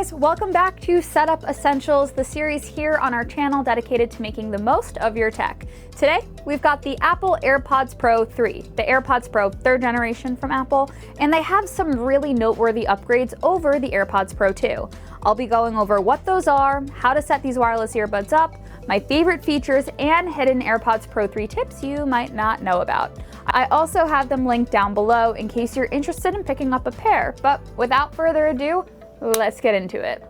guys, welcome back to Setup Essentials, the series here on our channel dedicated to making the most of your tech. Today, we've got the Apple AirPods Pro 3, the AirPods Pro 3rd generation from Apple, and they have some really noteworthy upgrades over the AirPods Pro 2. I'll be going over what those are, how to set these wireless earbuds up, my favorite features, and hidden AirPods Pro 3 tips you might not know about. I also have them linked down below in case you're interested in picking up a pair, but without further ado, let's get into it.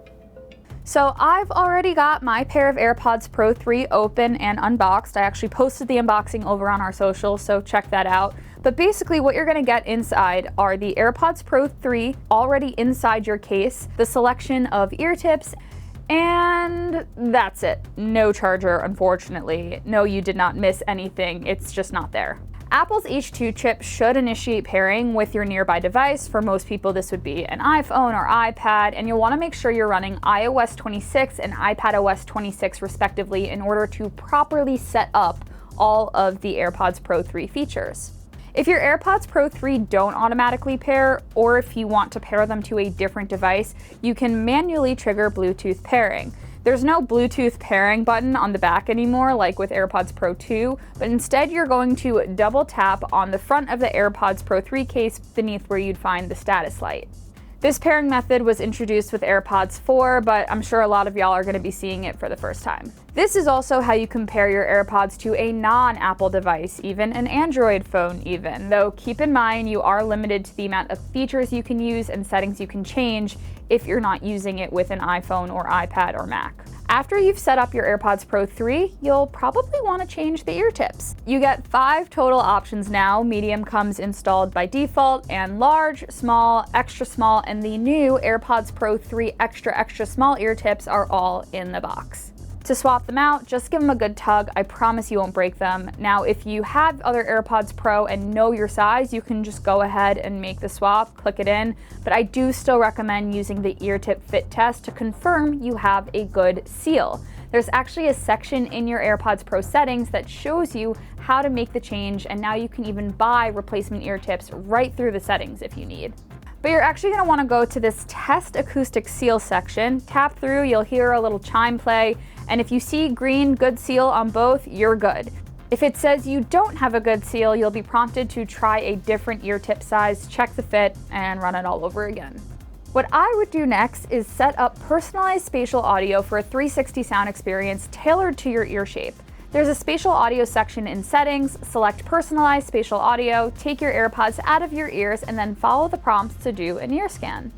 So I've already got my pair of AirPods Pro 3 open and unboxed. I actually posted the unboxing over on our socials, so check that out. But basically what you're gonna get inside are the AirPods Pro 3 already inside your case, the selection of ear tips, and that's it. No charger, unfortunately. No, you did not miss anything. It's just not there. Apple's H2 chip should initiate pairing with your nearby device. For most people, this would be an iPhone or iPad, and you'll want to make sure you're running iOS 26 and iPadOS 26 respectively in order to properly set up all of the AirPods Pro 3 features. If your AirPods Pro 3 don't automatically pair, or if you want to pair them to a different device, you can manually trigger Bluetooth pairing. There's no Bluetooth pairing button on the back anymore, like with AirPods Pro 2, but instead you're going to double tap on the front of the AirPods Pro 3 case beneath where you'd find the status light. This pairing method was introduced with AirPods 4, but I'm sure a lot of y'all are going to be seeing it for the first time. This is also how you compare your AirPods to a non-Apple device, even an Android phone even, though keep in mind you are limited to the amount of features you can use and settings you can change if you're not using it with an iPhone or iPad or Mac. After you've set up your AirPods Pro 3, you'll probably want to change the ear tips. You get 5 total options now. Medium comes installed by default, and large, small, extra small, and the new AirPods Pro 3 extra small ear tips are all in the box. To swap them out, just give them a good tug. I promise you won't break them. Now, if you have other AirPods Pro and know your size, you can just go ahead and make the swap, click it in, but I do still recommend using the ear tip fit test to confirm you have a good seal. There's actually a section in your AirPods Pro settings that shows you how to make the change, and now you can even buy replacement ear tips right through the settings if you need. But you're actually going to want to go to this test acoustic seal section, tap through, you'll hear a little chime play, and if you see green good seal on both, you're good. If it says you don't have a good seal, you'll be prompted to try a different ear tip size, check the fit, and run it all over again. What I would do next is set up personalized spatial audio for a 360 sound experience tailored to your ear shape. There's a spatial audio section in settings, select personalized spatial audio, take your AirPods out of your ears, and then follow the prompts to do an ear scan.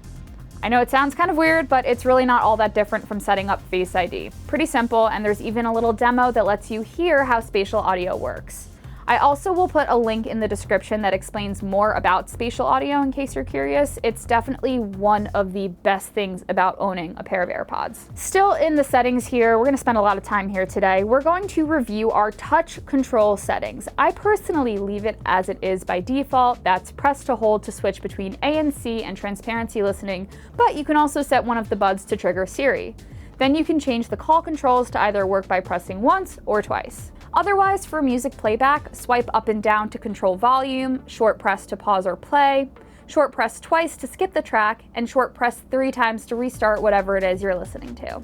I know it sounds kind of weird, but it's really not all that different from setting up Face ID. Pretty simple, and there's even a little demo that lets you hear how spatial audio works. I also will put a link in the description that explains more about spatial audio in case you're curious. It's definitely one of the best things about owning a pair of AirPods. Still in the settings here, we're gonna spend a lot of time here today. We're going to review our touch control settings. I personally leave it as it is by default. That's press to hold to switch between ANC and transparency listening, but you can also set one of the buds to trigger Siri. Then you can change the call controls to either work by pressing once or twice. Otherwise, for music playback, swipe up and down to control volume, short press to pause or play, short press twice to skip the track, and short press 3 times to restart whatever it is you're listening to.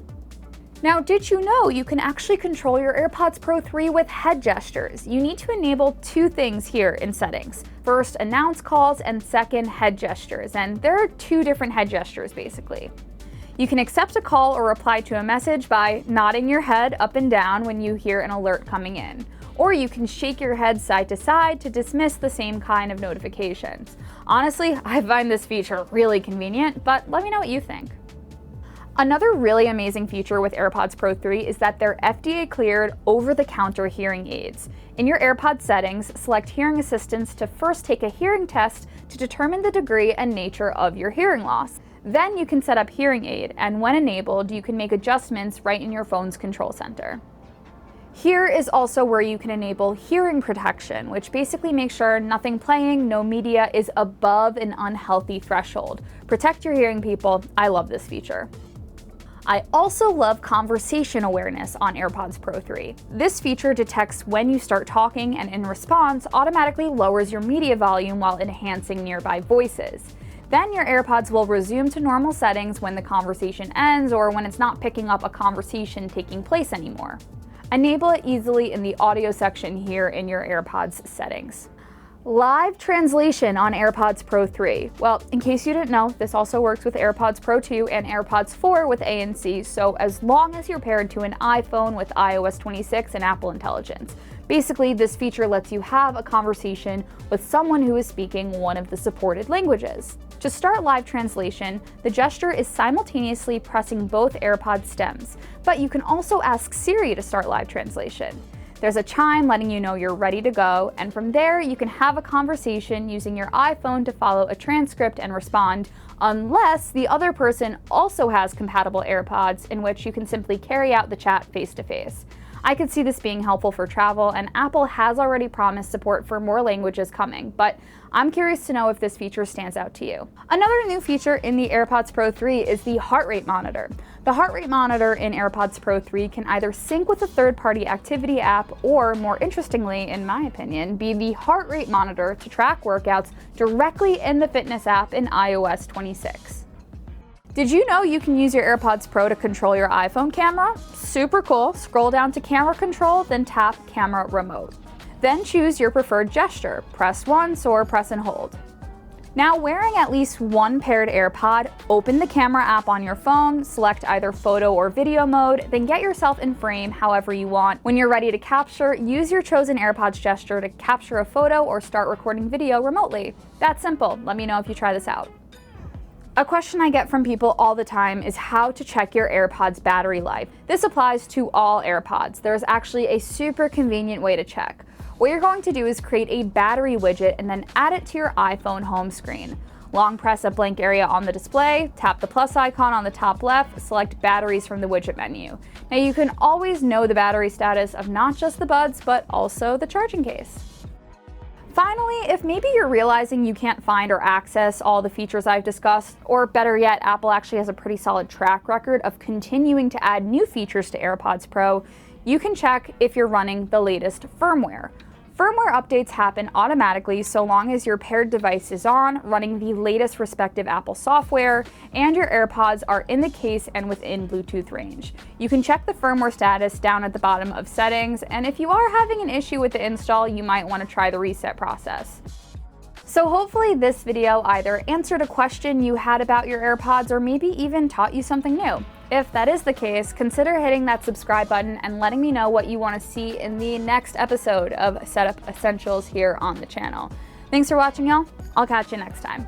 Now, did you know you can actually control your AirPods Pro 3 with head gestures? You need to enable 2 things here in settings. First, announce calls, and second, head gestures. And there are 2 different head gestures, basically. You can accept a call or reply to a message by nodding your head up and down when you hear an alert coming in. Or you can shake your head side to side to dismiss the same kind of notifications. Honestly, I find this feature really convenient, but let me know what you think. Another really amazing feature with AirPods Pro 3 is that they're FDA-cleared over-the-counter hearing aids. In your AirPods settings, select Hearing Assistance to first take a hearing test to determine the degree and nature of your hearing loss. Then you can set up hearing aid, and when enabled, you can make adjustments right in your phone's control center. Here is also where you can enable hearing protection, which basically makes sure nothing playing, no media, is above an unhealthy threshold. Protect your hearing, people. I love this feature. I also love conversation awareness on AirPods Pro 3. This feature detects when you start talking and in response automatically lowers your media volume while enhancing nearby voices. Then your AirPods will resume to normal settings when the conversation ends or when it's not picking up a conversation taking place anymore. Enable it easily in the audio section here in your AirPods settings. Live translation on AirPods Pro 3. Well, in case you didn't know, this also works with AirPods Pro 2 and AirPods 4 with ANC, so as long as you're paired to an iPhone with iOS 26 and Apple Intelligence. Basically, this feature lets you have a conversation with someone who is speaking one of the supported languages. To start live translation, the gesture is simultaneously pressing both AirPod stems, but you can also ask Siri to start live translation. There's a chime letting you know you're ready to go, and from there you can have a conversation using your iPhone to follow a transcript and respond, unless the other person also has compatible AirPods, in which you can simply carry out the chat face-to-face. I could see this being helpful for travel, and Apple has already promised support for more languages coming, but I'm curious to know if this feature stands out to you. Another new feature in the AirPods Pro 3 is the heart rate monitor. The heart rate monitor in AirPods Pro 3 can either sync with a third-party activity app or, more interestingly, in my opinion, be the heart rate monitor to track workouts directly in the fitness app in iOS 26. Did you know you can use your AirPods Pro to control your iPhone camera? Super cool. Scroll down to camera control, then tap camera remote. Then choose your preferred gesture. Press once or press and hold. Now, wearing at least one paired AirPod, open the camera app on your phone, select either photo or video mode, then get yourself in frame however you want. When you're ready to capture, use your chosen AirPods gesture to capture a photo or start recording video remotely. That's simple. Let me know if you try this out. A question I get from people all the time is how to check your AirPods battery life. This applies to all AirPods. There's actually a super convenient way to check. What you're going to do is create a battery widget and then add it to your iPhone home screen. Long press a blank area on the display, tap the plus icon on the top left, select batteries from the widget menu. Now you can always know the battery status of not just the buds, but also the charging case. Finally, if maybe you're realizing you can't find or access all the features I've discussed, or better yet, Apple actually has a pretty solid track record of continuing to add new features to AirPods Pro, you can check if you're running the latest firmware. Firmware updates happen automatically so long as your paired device is on, running the latest respective Apple software, and your AirPods are in the case and within Bluetooth range. You can check the firmware status down at the bottom of settings, and if you are having an issue with the install, you might want to try the reset process. So hopefully this video either answered a question you had about your AirPods or maybe even taught you something new. If that is the case, consider hitting that subscribe button and letting me know what you want to see in the next episode of Setup Essentials here on the channel. Thanks for watching, y'all. I'll catch you next time.